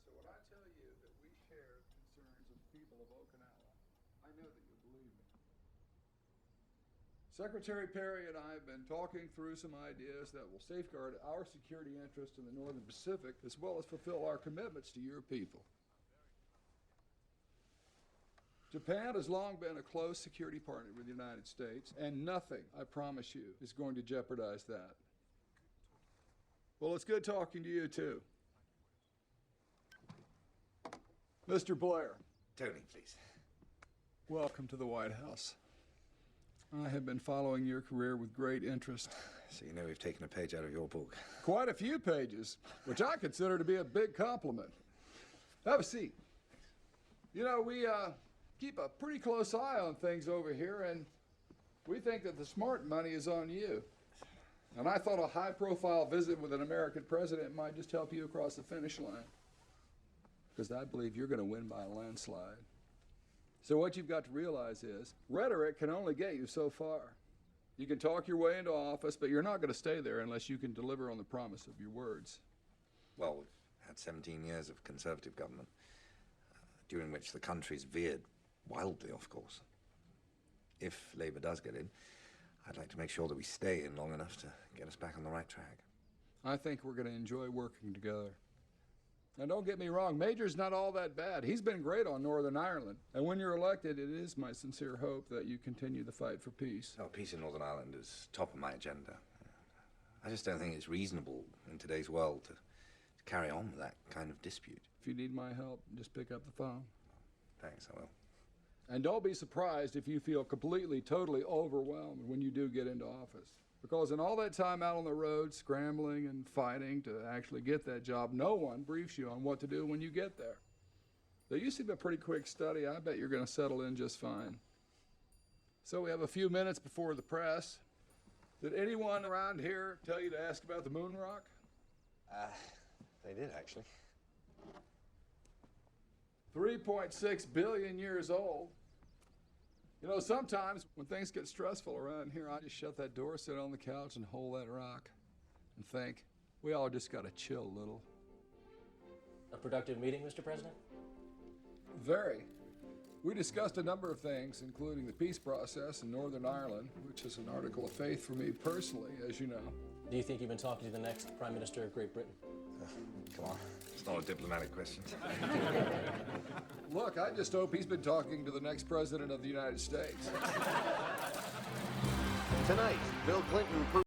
So when I tell you that we share the concerns of the people of Okinawa, I know that you'll believe me. Secretary Perry and I have been talking through some ideas that will safeguard our security interests in the Northern Pacific, as well as fulfill our commitments to your people. Japan has long been a close security partner with the United States, and nothing, I promise you, is going to jeopardize that. Well, it's good talking to you, too. Mr. Blair. Tony, please. Welcome to the White House. I have been following your career with great interest. So you know we've taken a page out of your book. Quite a few pages, which I consider to be a big compliment. Have a seat. You know, we keep a pretty close eye on things over here, and we think that the smart money is on you. And I thought a high-profile visit with an American president might just help you across the finish line. Because I believe you're going to win by a landslide. So what you've got to realize is, rhetoric can only get you so far. You can talk your way into office, but you're not going to stay there unless you can deliver on the promise of your words. Well, we've had 17 years of conservative government, during which the country's veered wildly off course. If Labour does get in, I'd like to make sure that we stay in long enough to get us back on the right track. I think we're going to enjoy working together. Now, don't get me wrong, Major's not all that bad. He's been great on Northern Ireland. And when you're elected, it is my sincere hope that you continue the fight for peace. Oh, peace in Northern Ireland is top of my agenda. I just don't think it's reasonable in today's world to carry on with that kind of dispute. If you need my help, just pick up the phone. Thanks, I will. And don't be surprised if you feel completely, totally overwhelmed when you do get into office. Because in all that time out on the road, scrambling and fighting to actually get that job, no one briefs you on what to do when you get there. They used to be a pretty quick study. I bet you're going to settle in just fine. So we have a few minutes before the press. Did anyone around here tell you to ask about the moon rock? They did, actually. 3.6 billion years old. You know, sometimes when things get stressful around here, I just shut that door, sit on the couch, and hold that rock and think, we all just got to chill a little. A productive meeting, Mr. President? Very. We discussed a number of things, including the peace process in Northern Ireland, which is an article of faith for me personally, as you know. Do you think you've been talking to the next Prime Minister of Great Britain? Come on, it's not a diplomatic question. Look, I just hope he's been talking to the next president of the United States. Tonight, Bill Clinton proved